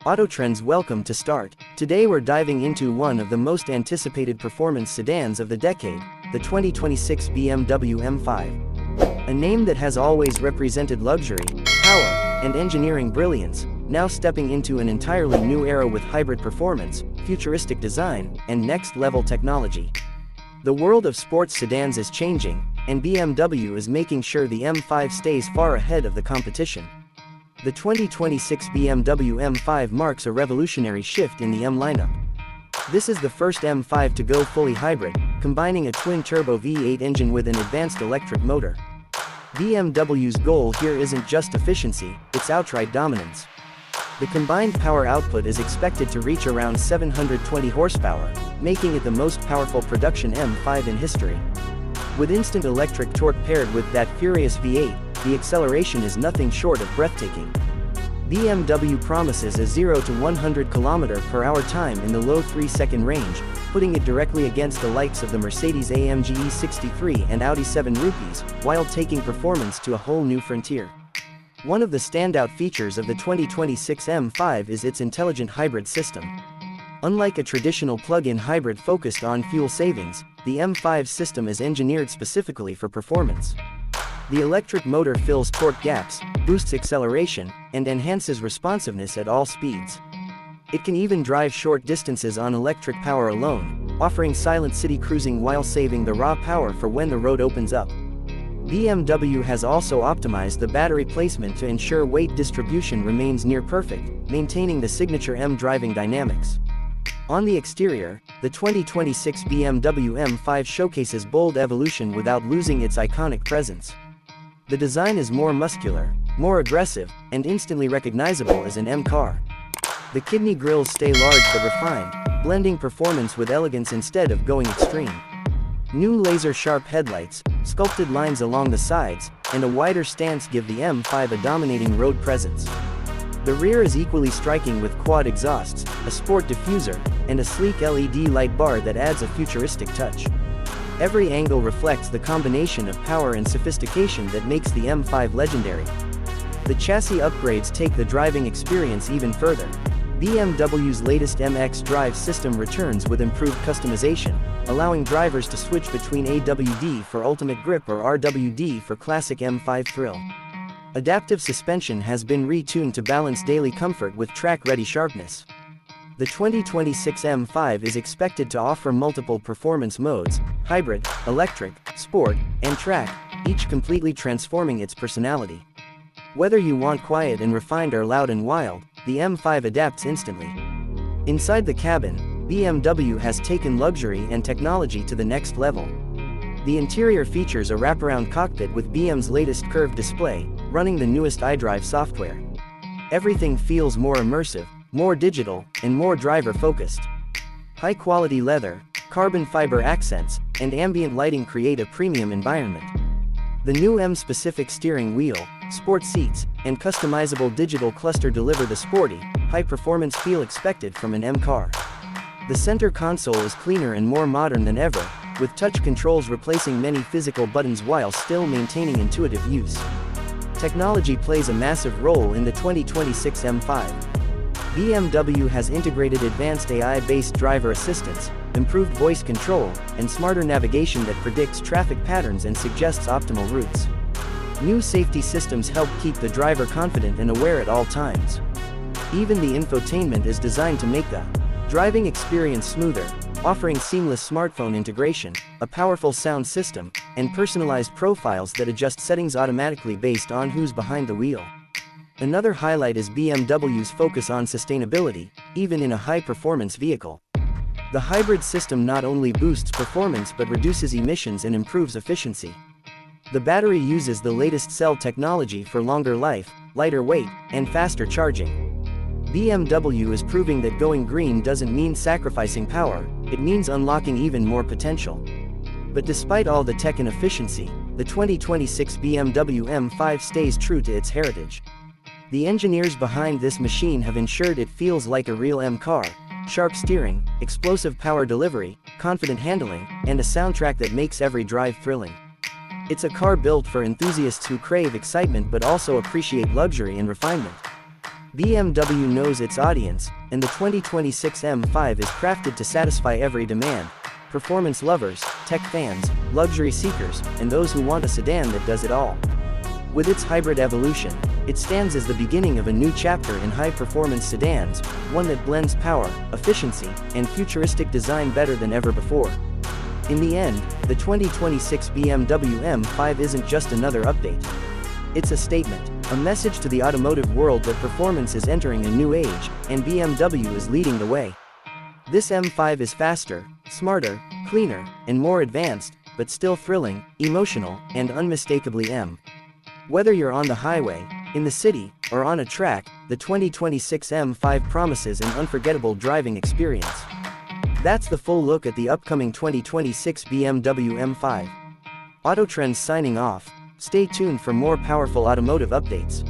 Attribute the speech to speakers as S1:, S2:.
S1: Autotrendz, welcome to Start. Today we're diving into one of the most anticipated performance sedans of the decade, the 2026 BMW M5. A name that has always represented luxury, power, and engineering brilliance, now stepping into an entirely new era with hybrid performance, futuristic design, and next-level technology. The world of sports sedans is changing, and BMW is making sure the M5 stays far ahead of the competition. The 2026 BMW M5 marks a revolutionary shift in the M lineup. This is the first M5 to go fully hybrid, combining a twin-turbo V8 engine with an advanced electric motor. BMW's goal here isn't just efficiency, it's outright dominance. The combined power output is expected to reach around 720 horsepower, making it the most powerful production M5 in history. With instant electric torque paired with that furious V8, the acceleration is nothing short of breathtaking. BMW promises a 0 to 100 km/h time in the low 3-second range, putting it directly against the likes of the Mercedes-AMG E63 and Audi 7 Rupees, while taking performance to a whole new frontier. One of the standout features of the 2026 M5 is its intelligent hybrid system. Unlike a traditional plug-in hybrid focused on fuel savings, the M5 system is engineered specifically for performance. The electric motor fills torque gaps, boosts acceleration, and enhances responsiveness at all speeds. It can even drive short distances on electric power alone, offering silent city cruising while saving the raw power for when the road opens up. BMW has also optimized the battery placement to ensure weight distribution remains near perfect, maintaining the signature M driving dynamics. On the exterior, the 2026 BMW M5 showcases bold evolution without losing its iconic presence. The design is more muscular, more aggressive, and instantly recognizable as an M car. The kidney grills stay large but refined, blending performance with elegance instead of going extreme. New laser-sharp headlights, sculpted lines along the sides, and a wider stance give the M5 a dominating road presence. The rear is equally striking with quad exhausts, a sport diffuser, and a sleek LED light bar that adds a futuristic touch. Every angle reflects the combination of power and sophistication that makes the M5 legendary. The chassis upgrades take the driving experience even further. BMW's latest xDrive system returns with improved customization, allowing drivers to switch between AWD for ultimate grip or RWD for classic M5 thrill. Adaptive suspension has been retuned to balance daily comfort with track-ready sharpness. The 2026 M5 is expected to offer multiple performance modes: hybrid, electric, sport, and track, each completely transforming its personality. Whether you want quiet and refined or loud and wild, the M5 adapts instantly. Inside the cabin, BMW has taken luxury and technology to the next level. The interior features a wraparound cockpit with BM's latest curved display, running the newest iDrive software. Everything feels more immersive, more digital, and more driver-focused. High-quality leather, carbon fiber accents, and ambient lighting create a premium environment. The new M-specific steering wheel, sport seats, and customizable digital cluster deliver the sporty, high-performance feel expected from an M car. The center console is cleaner and more modern than ever, with touch controls replacing many physical buttons while still maintaining intuitive use. Technology plays a massive role in the 2026 M5. BMW has integrated advanced AI-based driver assistance, improved voice control, and smarter navigation that predicts traffic patterns and suggests optimal routes. New safety systems help keep the driver confident and aware at all times. Even the infotainment is designed to make the driving experience smoother, offering seamless smartphone integration, a powerful sound system, and personalized profiles that adjust settings automatically based on who's behind the wheel. Another highlight is BMW's focus on sustainability, even in a high-performance vehicle. The hybrid system not only boosts performance but reduces emissions and improves efficiency. The battery uses the latest cell technology for longer life, lighter weight, and faster charging. BMW is proving that going green doesn't mean sacrificing power, it means unlocking even more potential. But despite all the tech and efficiency, the 2026 BMW M5 stays true to its heritage. The engineers behind this machine have ensured it feels like a real M car: sharp steering, explosive power delivery, confident handling, and a soundtrack that makes every drive thrilling. It's a car built for enthusiasts who crave excitement but also appreciate luxury and refinement. BMW knows its audience, and the 2026 M5 is crafted to satisfy every demand: performance lovers, tech fans, luxury seekers, and those who want a sedan that does it all. With its hybrid evolution, it stands as the beginning of a new chapter in high-performance sedans, one that blends power, efficiency, and futuristic design better than ever before. In the end, the 2026 BMW M5 isn't just another update. It's a statement, a message to the automotive world that performance is entering a new age, and BMW is leading the way. This M5 is faster, smarter, cleaner, and more advanced, but still thrilling, emotional, and unmistakably M. Whether you're on the highway, in the city, or on a track, the 2026 M5 promises an unforgettable driving experience. That's the full look at the upcoming 2026 BMW M5. Autotrendz signing off. Stay tuned for more powerful automotive updates.